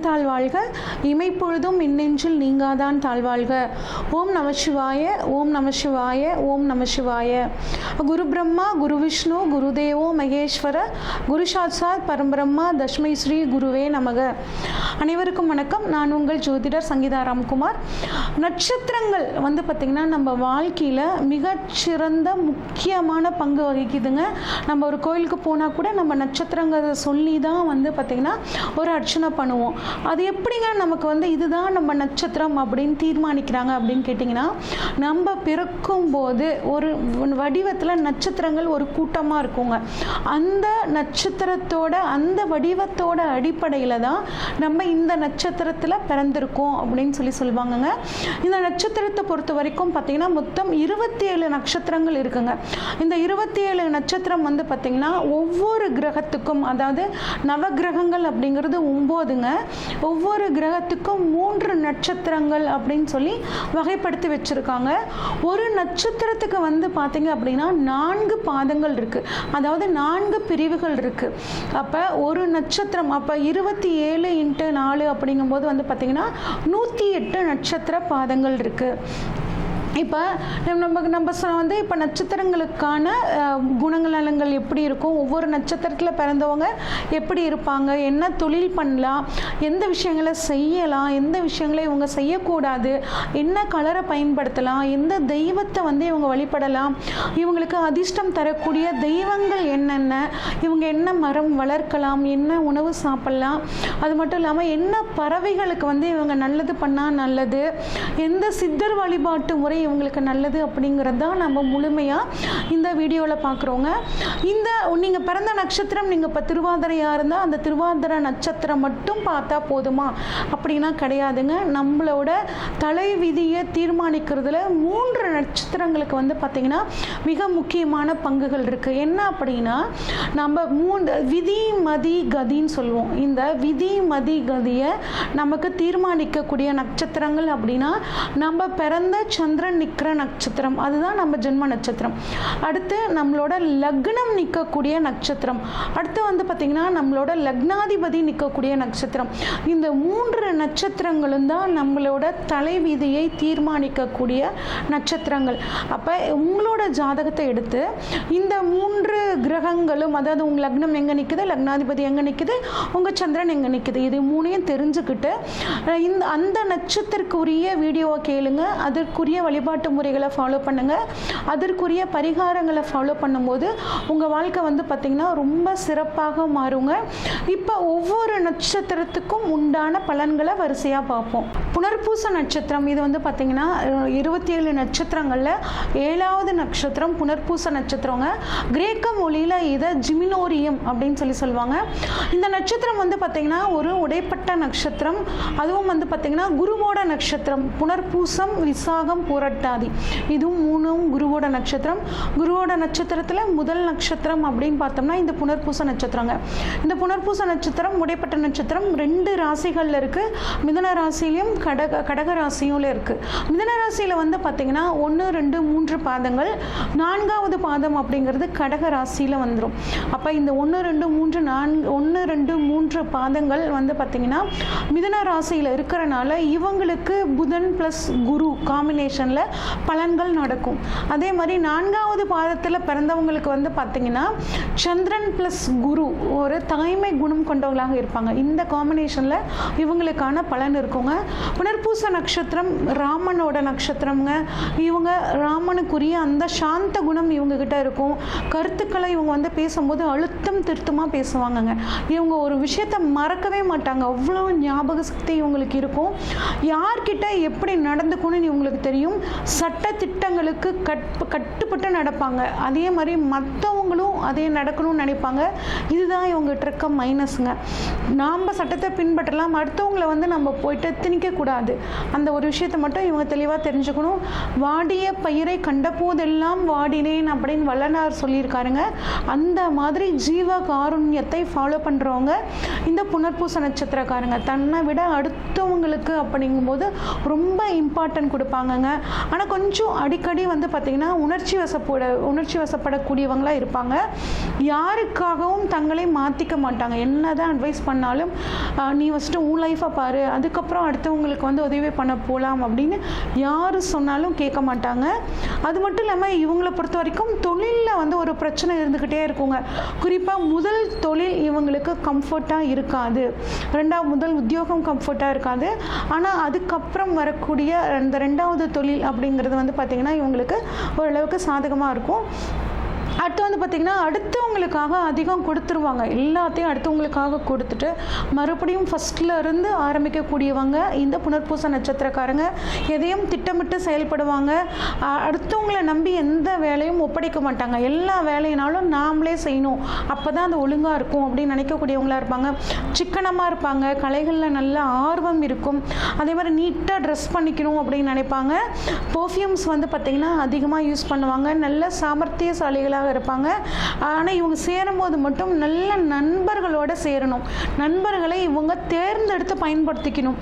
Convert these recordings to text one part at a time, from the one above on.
தாழ்வாழ்க, இமைப்பொழுதும் இன்னெஞ்சில் நீங்காதான் தாழ்வாழ்க. ஓம் நம சிவாய, ஓம் நம சிவாய, ஓம் நம சிவாய. குரு பிரம்மா குரு விஷ்ணு குருதேவோ மகேஸ்வர, குரு சாட்சாத் பரம்பிரம்மா தஸ்மை ஸ்ரீ குருவே நமக. அனைவருக்கும் வணக்கம். நான் உங்கள் ஜோதிடர் சங்கீதா ராம்குமார். நட்சத்திரங்கள் பார்த்திங்கன்னா நம்ம வாழ்க்கையில் மிகச்சிறந்த முக்கியமான பங்கு வகிக்குதுங்க. நம்ம ஒரு கோயிலுக்கு போனால் கூட நம்ம நட்சத்திரங்களை சொல்லி தான் பார்த்திங்கன்னா ஒரு அர்ச்சனை பண்ணுவோம். அது எப்படிங்க நமக்கு இதுதான் நம்ம நட்சத்திரம் அப்படின்னு தீர்மானிக்கிறாங்க அப்படின்னு கேட்டிங்கன்னா, நம்ம பிறக்கும் போது ஒரு வடிவத்தில் நட்சத்திரங்கள் ஒரு கூட்டமாக இருக்குங்க. அந்த நட்சத்திரத்தோட அந்த வடிவத்தோட அடிப்படையில் தான் நம்ம இந்த நட்சத்திரத்தில் பிறந்திருக்கோம் அப்படின்னு சொல்லுவாங்கங்க. இந்த நட்சத்திரத்தை பொறுத்த வரைக்கும் பார்த்திங்கன்னா மொத்தம் 27 நட்சத்திரங்கள் இருக்குங்க. இந்த 27 நட்சத்திரம் பார்த்திங்கன்னா ஒவ்வொரு கிரகத்துக்கும், அதாவது நவகிரகங்கள் அப்படிங்கிறது 9ங்க, ஒவ்வொரு கிரகத்துக்கும் 3 நட்சத்திரங்கள் அப்படின்னு சொல்லி வகைப்படுத்தி வச்சுருக்காங்க. ஒரு நட்சத்திரத்துக்கு பார்த்திங்க அப்படின்னா 4 பாதங்கள் இருக்குது, அதாவது 4 பிரிவுகள் இருக்குது. அப்போ ஒரு நட்சத்திரம், அப்போ 27 × 4 அப்படிங்கும்போது பார்த்திங்கன்னா 108 நட்சத்திர பாதங்கள் இருக்குது. இப்போ இப்போ நட்சத்திரங்களுக்கான குணநலங்கள் எப்படி இருக்கும், ஒவ்வொரு நட்சத்திரத்தில் பிறந்தவங்க எப்படி இருப்பாங்க, என்ன தொழில் பண்ணலாம், எந்த விஷயங்களை செய்யலாம், எந்த விஷயங்களை இவங்க செய்யக்கூடாது, என்ன கலரை பயன்படுத்தலாம், எந்த தெய்வத்தை இவங்க வழிபடலாம், இவங்களுக்கு அதிர்ஷ்டம் தரக்கூடிய தெய்வங்கள் என்னென்ன, இவங்க என்ன மரம் வளர்க்கலாம், என்ன உணவு சாப்பிடலாம், அது மட்டும் இல்லாமல் என்ன பறவைகளுக்கு இவங்க நல்லது பண்ணால் நல்லது, எந்த சித்தர் வழிபாட்டு முறை இவங்களுக்கு நல்லது அப்படிங்கிறது தான் நம்ம முழுமையாக இந்த வீடியோவில் பார்க்குறோங்க. இந்த நீங்கள் பிறந்த நட்சத்திரம், நீங்கள் இப்போ திருவாதிரையாக இருந்தால் அந்த திருவாதிரை நட்சத்திரம் மட்டும் பார்த்தா போதுமா அப்படின்னா கிடையாதுங்க. நம்மளோட தலை விதியை தீர்மானிக்கிறதுல 3 நட்சத்திரங்களுக்கு பார்த்திங்கன்னா மிக முக்கியமான பங்குகள் இருக்குது. என்ன அப்படின்னா, நம்ம விதி மதி கதின்னு சொல்லுவோம். இந்த விதி மதி கதியை நமக்கு தீர்மானிக்கக்கூடிய நட்சத்திரங்கள் அப்படின்னா நம்ம பிறந்த சந்திரன் நிற்கிற நட்சத்திரம், அதுதான் நம்ம ஜென்ம நட்சத்திரம். அடுத்து நம்மளோட லக்னம் நிற்கக்கூடிய நட்சத்திரம், அடுத்து பார்த்திங்கன்னா நம்மளோட லக்னாதிபதி நிற்கக்கூடிய நட்சத்திரம். இந்த 3 நட்சத்திரங்களும் தான் நம்மளோட தலைவிதியை தீர்மானிக்கக்கூடிய நட்சத்திரங்கள். அப்போ உங்களோட ஜாதகத்தை எடுத்து இந்த 3 கிரகங்களும், அதாவது உங்கள் லக்னம் எங்கே நிற்குது, லக்னாதிபதி எங்கே நிற்குது, உங்கள் சந்திரன் எங்கே நிற்குது, இது 3ஐயும் தெரிஞ்சுக்கிட்டு அந்த நட்சத்திரக்குரிய வீடியோவை கேளுங்க, அதற்குரிய வழிபாட்டு முறைகளை ஃபாலோ பண்ணுங்கள், அதற்குரிய பரிகாரங்களை ஃபாலோ பண்ணும்போது உங்கள் வாழ்க்கை பார்த்திங்கன்னா ரொம்ப சிறப்பாக மாறுங்க. இப்போ ஒவ்வொரு நட்சத்திரத்துக்கும் உண்டான பலன்களை வரிசையாக பார்ப்போம். புனர்பூச நட்சத்திரம், இது பார்த்திங்கன்னா 27 நட்சத்திரங்களில் 7வது நட்சத்திரம் புனர்பூச நட்சத்திரங்க. கிரேக்க மொழியில் இதை ஜிமினோரியம் அப்படின்னு சொல்லுவாங்க. இந்த நட்சத்திரம் பார்த்திங்கன்னா ஒரு உடைப்பட்ட நட்சத்திரம், அதுவும் பார்த்திங்கன்னா குருவோட நட்சத்திரம். புனர்பூசம், விசாகம், புரட்டாதி, இதுவும் 3ம் குருவோட நட்சத்திரம். குருவோட நட்சத்திரத்தில் முதல் நட்சத்திரம் அப்படின்னு பார்த்தோம்னா இந்த புனர்பூச நட்சத்திரங்க. இந்த புனர்பூச நட்சத்திரம் உடைப்பட்ட நட்சத்திரம் 2 ராசிகளில் இருக்குது. மிதுன ராசியிலையும் கடக ராசியும் இருக்குது. மிதுன ராசியில் பார்த்திங்கன்னா 1, 2, 3 பாதங்கள், 4வது பாதம் அப்படிங்கிறது கடக ராசியில் வந்துடும். அப்போ இந்த 1, 2, 3 1, 2, 3 பாதங்கள் பார்த்திங்கன்னா மிதுன ராசியில் இருக்கிறனால இவங்களுக்கு புதன் ப்ளஸ் குரு காம்பினேஷனில் பலன்கள் நடக்கும். அதே மாதிரி 4வது பாதத்தில் பிறந்தவங்களுக்கு பார்த்திங்கன்னா சந்திரன் ப்ளஸ் குரு ஒரு தாய்மை குணம் கொண்டவங்களாக இருப்பாங்க. இந்த காம்பினேஷனில் இவங்களுக்கான பலன் இருக்குங்க. புனர்பூச நட்சத்திரம் ராமனோட நட்சத்திரம்ங்க. இவங்க ராமனுக்குரிய அந்த சாந்த குணம் இவங்ககிட்ட இருக்கும். கருத்துக்களை இவங்க பேசும்போது அழுத்தம் திருத்தமாக பேசுவாங்கங்க. இவங்க ஒரு விஷயத்தை மறக்கவே மாட்டாங்க, அவ்வளோ ஞாபக சக்தி இவங்களுக்கு இருக்கும். யார்கிட்ட எப்படி நடந்துக்கணும்னு இவங்களுக்கு தெரியும். சட்ட திட்டங்களுக்கு கட்டுப்பட்டு நடப்பாங்க. அதே மாதிரி மற்றவங்களும் அதே நடக்கணும்னு நினைப்பாங்க. இதுதான் இவங்க இருக்க மைனஸுங்க. நாம் சட்டத்தை பின்பற்றலாம், அடுத்தவங்களை நம்ம போயிட்டு திணிக்கக்கூடாது கூடாது. அந்த ஒரு விஷயத்தை மட்டும் இவங்க தெளிவாக தெரிஞ்சுக்கணும். வாடிய பயிரை கண்ட போதெல்லாம் வாடினேன் அப்படின்னு வள்ளலார் சொல்லியிருக்காருங்க. அந்த மாதிரி ஜீவ காருண்யத்தை ஃபாலோ பண்ணுறவங்க இந்த புனர்பூச நட்சத்திரக்காரங்க. தன்னை விட அடுத்தவங்களுக்கு அப்படிங்கும்போது ரொம்ப இம்பார்ட்டன்ட் கொடுப்பாங்கங்க. ஆனால் கொஞ்சம் அடிக்கடி வந்து பார்த்திங்கன்னா உணர்ச்சி வசப்படக்கூடியவங்களாக இருப்பாங்க. யாருக்காகவும் தங்களை மாற்றிக்க மாட்டாங்க. என்ன தான் அட்வைஸ் பண்ணாலும் நீ ஃபஸ்ட்டு உன் லைஃப்பை பாரு, அதுக்கப்புறம் அடுத்தவங்களுக்கு வந்து உதவி பண்ண போகலாம் அப்படின்னு யார் சொன்னாலும் கேட்க மாட்டாங்க. அது மட்டும் இல்லாமல் இவங்களை பொறுத்த வரைக்கும் தொழிலில் வந்து ஒரு பிரச்சனை இருந்துக்கிட்டே இருக்குங்க. குறிப்பாக முதல் தொழில் இவங்களுக்கு கம்ஃபர்ட்டாக இருக்காது, முதல் உத்தியோகம் கம்ஃபர்ட்டாக இருக்காது. ஆனால் அதுக்கப்புறம் வரக்கூடிய அந்த 2வது தொழில் அப்படிங்கிறது வந்து பார்த்திங்கன்னா இவங்களுக்கு ஓரளவுக்கு சாதகமாக இருக்கும். அடுத்து வந்து பார்த்திங்கன்னா அடுத்தவங்களுக்காக அதிகம் கொடுத்துருவாங்க. எல்லாத்தையும் அடுத்தவங்களுக்காக கொடுத்துட்டு மறுபடியும் ஃபஸ்ட்டில் இருந்து ஆரம்பிக்கக்கூடியவங்க இந்த புனர்பூச நட்சத்திரக்காரங்க. எதையும் திட்டமிட்டு செயல்படுவாங்க. அடுத்தவங்களை நம்பி எந்த வேலையும் ஒப்படைக்க மாட்டாங்க. எல்லா வேலையினாலும் நாமளே செய்யணும், அப்போ தான் அது ஒழுங்காக இருக்கும் அப்படின்னு நினைக்கக்கூடியவங்களாக இருப்பாங்க. சிக்கனமாக இருப்பாங்க. கலைகளில் நல்ல ஆர்வம் இருக்கும். அதே மாதிரி நீட்டாக ட்ரெஸ் பண்ணிக்கணும் அப்படின்னு நினைப்பாங்க. பர்ஃப்யூம்ஸ் வந்து பார்த்திங்கன்னா அதிகமாக யூஸ் பண்ணுவாங்க. நல்ல சாமர்த்தியசாலிகளாக இருப்பாங்க. ஆனால் இவங்க சேரும்போது மட்டும் நல்ல நண்பர்களோட சேரணும். நண்பர்களை இவங்க தேர்ந்தெடுத்து பயன்படுத்திக்கணும்,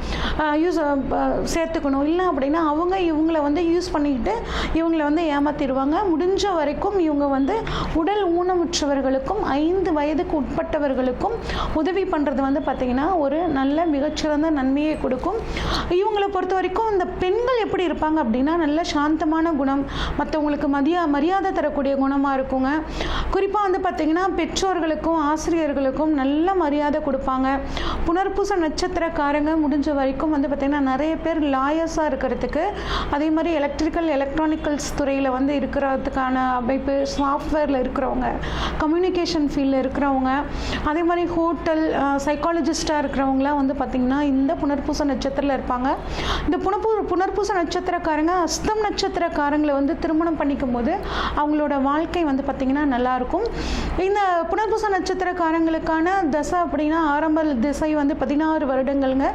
சேர்த்துக்கணும். இல்லை அப்படின்னா அவங்க இவங்களை வந்து யூஸ் பண்ணிக்கிட்டு இவங்களை வந்து ஏமாத்திடுவாங்க. முடிஞ்ச வரைக்கும் இவங்க வந்து உடல் ஊனமுற்றவர்களுக்கும் 5 வயதுக்கு உட்பட்டவர்களுக்கும் உதவி பண்ணுறது வந்து பார்த்திங்கன்னா ஒரு நல்ல மிகச்சிறந்த நன்மையை கொடுக்கும். இவங்களை பொறுத்த வரைக்கும் இந்த பெண்கள் எப்படி இருப்பாங்க அப்படின்னா நல்ல சாந்தமான குணம், மற்றவங்களுக்கு மரியாதை தரக்கூடிய குணமாக இருக்குங்க. குறிப்பாக வந்து பார்த்திங்கன்னா பெற்றோர்களுக்கும் ஆசிரியர்களுக்கும் நல்ல மரியாதை கொடுப்பாங்க. புனர்பூச நட்சத்திரக்காரங்க முடிஞ்ச வரைக்கும் வந்து பார்த்திங்கன்னா நிறைய பேர் லாயர்ஸாக இருக்கிறதுக்கு, அதே மாதிரி எலக்ட்ரானிக்கல்ஸ் துறையில் வந்து இருக்கிறதுக்கான அமைப்பு, சாஃப்ட்வேரில் இருக்கிறவங்க, கம்யூனிகேஷன் ஃபீல்டில் இருக்கிறவங்க, அதே மாதிரி ஹோட்டல் சைக்காலஜிஸ்டாக இருக்கிறவங்களாம் வந்து பார்த்திங்கன்னா இந்த புனர்பூச நட்சத்திரத்தில் இருப்பாங்க. இந்த புனர்பூச நட்சத்திரக்காரங்க அஸ்தம் நட்சத்திரக்காரங்களை வந்து திருமணம் பண்ணிக்கும் போது அவங்களோட வாழ்க்கை வந்து பார்த்திங்கன்னா நல்லாயிருக்கும். இந்த புனர்பூச நட்சத்திரக்காரங்களுக்கான தசை அப்படின்னா ஆரம்ப திசை வந்து 16 வருடங்கள்ங்க.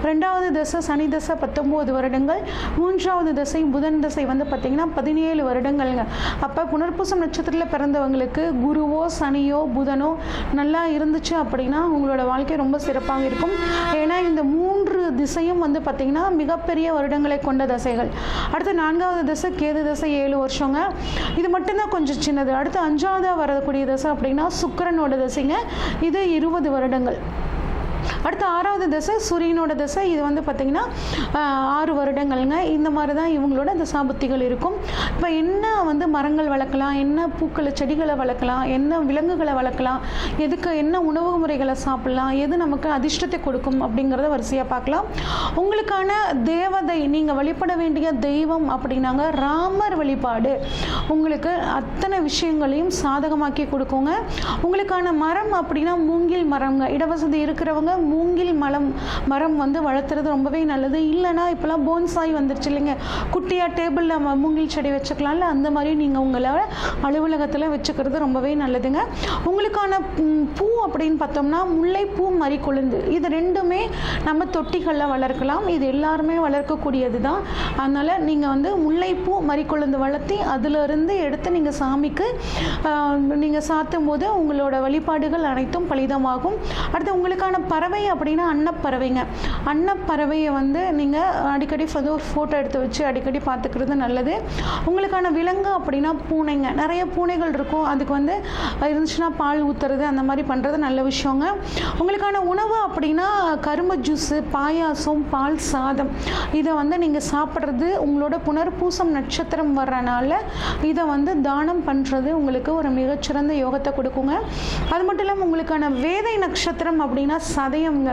2வது தசை சனி தசை 19 வருடங்கள். 3வது தசை புதன் தசை வந்து பார்த்திங்கன்னா 17 வருடங்கள்ங்க. அப்போ புனர்பூசம் நட்சத்திரத்தில் பிறந்தவங்களுக்கு குருவோ சனியோ புதனோ நல்லா இருந்துச்சு அப்படின்னா உங்களோட வாழ்க்கை ரொம்ப சிறப்பாக இருக்கும். ஏன்னா இந்த 3 திசையும் வந்து பார்த்திங்கன்னா மிகப்பெரிய வருடங்களை கொண்ட தசைகள். அடுத்து 4வது தசை கேது தசை 7 வருஷங்க. இது மட்டும்தான் கொஞ்சம் சின்னது. அடுத்து 5வதாக வரக்கூடிய தசை அப்படின்னா சுக்கிரனோட தசைங்க. இது 20 வருடங்கள். அடுத்து 6வது தசை சூரியனோட தசை. இது வந்து பார்த்திங்கன்னா 6 வருடங்கள்ங்க. இந்த மாதிரி தான் இவங்களோட தசாபுத்திகள் இருக்கும். இப்போ என்ன வந்து மரங்கள் வளர்க்கலாம், என்ன பூக்களை செடிகளை வளர்க்கலாம், என்ன விலங்குகளை வளர்க்கலாம், எதுக்கு என்ன உணவு முறைகளை சாப்பிட்லாம், எது நமக்கு அதிர்ஷ்டத்தை கொடுக்கும் அப்படிங்கிறத வரிசையாக பார்க்கலாம். உங்களுக்கான தேவதை நீங்கள் வழிபட வேண்டிய தெய்வம் அப்படின்னாங்க ராமர் வழிபாடு உங்களுக்கு அத்தனை விஷயங்களையும் சாதகமாக்கி கொடுக்குங்க. உங்களுக்கான மரம் அப்படின்னா மூங்கில் மரம்ங்க. இடவசதி இருக்கிறவங்க மூங்கில் மரம் வந்து வளர்த்துறது ரொம்பவே நல்லது. இல்லைனா இப்போலாம் போன்சாய் வந்துருச்சு இல்லைங்க, குட்டியாக டேபிளில் மூங்கில் செடி வச்சுக்கலாம்ல, அந்த மாதிரி நீங்கள் உங்களோட அலுவலகத்தில் வச்சுக்கிறது ரொம்பவே நல்லதுங்க. உங்களுக்கான பூ அப்படின்னு பார்த்தோம்னா முல்லைப்பூ மறிக்கொழுந்து, இது 2மே நம்ம தொட்டிகளில் வளர்க்கலாம். இது எல்லாருமே வளர்க்கக்கூடியது தான். அதனால் நீங்கள் வந்து முல்லைப்பூ மறிக்கொழுந்து வளர்த்தி அதிலிருந்து எடுத்து நீங்கள் சாமிக்கு நீங்கள் சாத்தும் போது உங்களோட வழிபாடுகள் அனைத்தும் பலிதமாகும். அடுத்து உங்களுக்கான பறவை அப்படின்னா அன்னப்பறவைங்க. அன்னப்பறவையை வந்து நீங்கள் அடிக்கடி ஒரு ஃபோட்டோ எடுத்து வச்சு அடிக்கடி பார்த்துக்கிறது நல்லது. உங்களுக்கான விலங்கு அப்படின்னா பூனைங்க. நிறைய பூனைகள் இருக்கும், அதுக்கு வந்து இருந்துச்சுன்னா பால் ஊற்றுறது அந்த மாதிரி பண்ணுறது நல்ல விஷயங்க. உங்களுக்கான உணவு அப்படின்னா கரும்பு ஜூஸு, பாயாசம், பால் சாதம், இதை வந்து நீங்கள் சாப்பிட்றது உங்களோட புனர்பூசம் நட்சத்திரம் வர்றனால இதை வந்து தானம் பண்ணுறது உங்களுக்கு ஒரு மிகச்சிறந்த யோகத்தை கொடுக்குங்க. அது மட்டும் இல்லாமல் உங்களுக்கான வேதை நட்சத்திரம் அப்படின்னா சதயம்ங்க.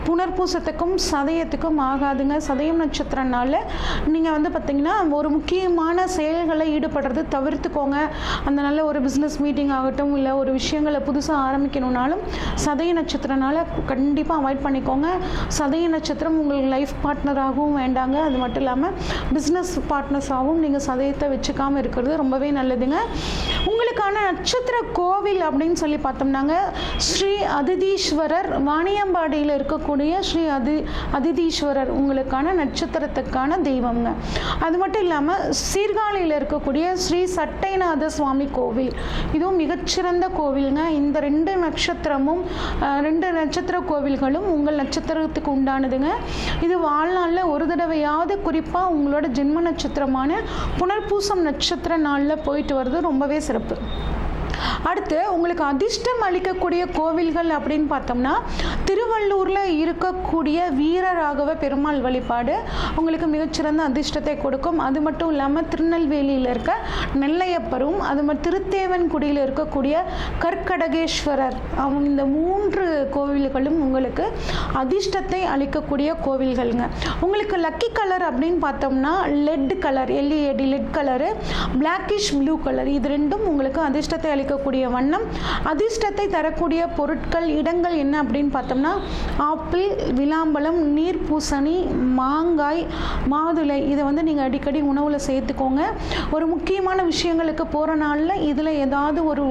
புனர்பூசத்துக்கும் சதயத்துக்கும் ஆகாதுங்க. சதயம் நட்சத்திரனால நீங்கள் வந்து பார்த்திங்கன்னா ஒரு முக்கியமான செயல்களை ஈடுபடுறது தவிர்த்துக்கோங்க. அந்த நல்ல ஒரு பிஸ்னஸ் மீட்டிங் ஆகட்டும், இல்லை ஒரு விஷயங்களை புதுசாக ஆரம்பிக்கணும்னாலும் சதய நட்சத்திரனால கண்டிப்பாக அவாய்ட் பண்ணிக்கோங்க. சதய நட்சத்திரம் உங்களுக்கு லைஃப் பார்ட்னராகவும் வேண்டாங்க. அது மட்டும் இல்லாமல் பிஸ்னஸ் பார்ட்னர்ஸாகவும் நீங்கள் சதயத்தை வச்சுக்காமல் இருக்கிறது ரொம்பவே நல்லதுங்க. உங்களுக்கான நட்சத்திர கோவில் அப்படின்னு சொல்லி பார்த்தோம்னாங்க ஸ்ரீ அதிதீஸ்வரர் வாணியம்பாடி வாணியம்பாடியில் இருக்கக்கூடிய ஸ்ரீ அதிதீஸ்வரர் உங்களுக்கான நட்சத்திரத்துக்கான தெய்வம்ங்க. அது மட்டும் இல்லாமல் சீர்காழியில் இருக்கக்கூடிய ஸ்ரீ சட்டைநாத சுவாமி கோவில், இதுவும் மிகச்சிறந்த கோவிலுங்க. இந்த 2 நட்சத்திரமும் 2 நட்சத்திர கோவில்களும் உங்கள் நட்சத்திரத்துக்கு உண்டானதுங்க. இது வாழ்நாளில் ஒரு தடவையாவது குறிப்பாக உங்களோட ஜென்ம நட்சத்திரமான புனர்பூசம் நட்சத்திர நாளில் போயிட்டு வர்றது ரொம்பவே சிறப்பு. அடுத்து உங்களுக்கு அதிர்ஷ்டம் அளிக்கக்கூடிய கோவில்கள் அப்படின்னு பார்த்தோம்னா, திருவள்ளூரில் இருக்கக்கூடிய வீரராகவ பெருமாள் வழிபாடு உங்களுக்கு மிகச்சிறந்த அதிர்ஷ்டத்தை கொடுக்கும். அது மட்டும் இல்லாமல் திருநெல்வேலியில் இருக்க நெல்லையப்பரும், அது மாதிரி திருத்தேவன்குடியில் இருக்கக்கூடிய கற்கடகேஸ்வரர், இந்த 3 கோவில்களும் உங்களுக்கு அதிர்ஷ்டத்தை அளிக்கக்கூடிய கோவில்கள்ங்க. உங்களுக்கு லக்கி கலர் அப்படின்னு பார்த்தோம்னா let colour, LED let colour, blackish blue colour, இது 2ம் உங்களுக்கு அதிர்ஷ்டத்தை அளிக்கக்கூடிய வண்ணம். அதிர்ஷ்டத்தை தரக்கூடிய பொருட்கள் இடங்கள் என்ன அப்படின்னு பார்த்தோம்னா ஆப்பிள், விளாம்பழம், நீர் பூசணி, மாங்காய், மாதுளை, இதை வந்து நீங்கள் அடிக்கடி உணவில் சேர்த்துக்கோங்க. ஒரு முக்கியமான விஷயங்களுக்கு போகிற நாளில் இதில் ஏதாவது ஒரு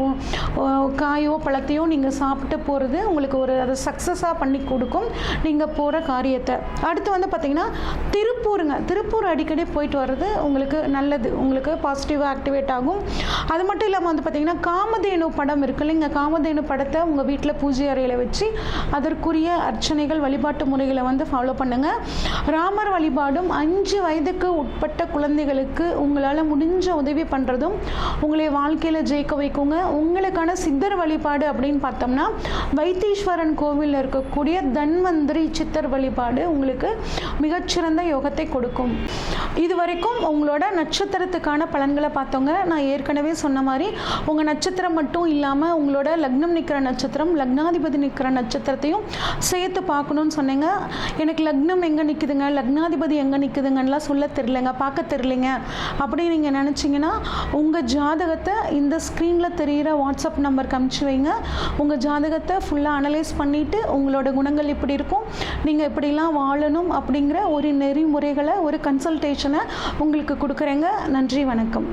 காயோ பழத்தையோ நீங்கள் சாப்பிட்டு போகிறது உங்களுக்கு ஒரு அதை சக்ஸஸாக பண்ணி கொடுக்கும் நீங்கள் போகிற காரியத்தை. அடுத்து வந்து பார்த்திங்கன்னா திருப்பூருங்க. திருப்பூர் அடிக்கடி போயிட்டு வர்றது உங்களுக்கு நல்லது, உங்களுக்கு பாசிட்டிவாக ஆக்டிவேட் ஆகும். அது மட்டும் இல்லாமல் வந்து பார்த்திங்கன்னா காமதேனு படம் இருக்கு இல்லைங்க, காமதேனு படத்தை உங்கள் வீட்டில் பூஜை அறையில் வச்சு அதற்குரிய அர்ச்சனைகள் வழிபாட்டு முறைகளை வந்து ஃபாலோ பண்ணுங்கள். ராமர் வழிபாடும் 5 வயதுக்கு உட்பட்ட குழந்தைகளுக்கு உங்களால் முடிஞ்ச உதவி பண்ணுறதும் உங்களை வாழ்க்கையில் ஜெயிக்க வைக்குங்க. உங்களுக்கான சித்தர் வழிபாடு அப்படின்னு பார்த்தோம்னா வைத்தீஸ்வரன் கோவிலில் இருக்கக்கூடிய தன்வந்திரி சித்தர் வழிபாடு உங்களுக்கு மிகச்சிறந்த யோகத்தை கொடுக்கும். இதுவரைக்கும் உங்களோட நட்சத்திரத்துக்கான பலன்களை பார்த்தோங்க. நான் ஏற்கனவே சொன்ன மாதிரி உங்கள் நட்சத்திரம் மட்டும் இல்லாமல் உங்களோட லக்னம் நிற்கிற நட்சத்திரம், லக்னாதிபதி நிற்கிற நட்சத்திரத்தையும் சேர்த்து பார்க்கணுன்னு சொன்னீங்க. எனக்கு லக்னம் எங்கே நிற்குதுங்க, லக்னாதிபதி எங்கே நிற்குதுங்கலாம் சொல்ல தெரியலைங்க, பார்க்க தெரியலைங்க அப்படின்னு நீங்கள் நினச்சிங்கன்னா உங்கள் ஜாதகத்தை இந்த ஸ்க்ரீனில் தெரிகிற வாட்ஸ்அப் நம்பருக்கு அனுப்பிச்சி வைங்க. உங்கள் ஜாதகத்தை ஃபுல்லாக அனலைஸ் பண்ணிவிட்டு உங்களோட குணங்கள் எப்படி இருக்கும், நீங்கள் எப்படிலாம் வாழணும் அப்படிங்கிற ஒரு நெறிமுறைகளை, ஒரு கன்சல்டேஷனை உங்களுக்கு கொடுக்குறேங்க. நன்றி, வணக்கம்.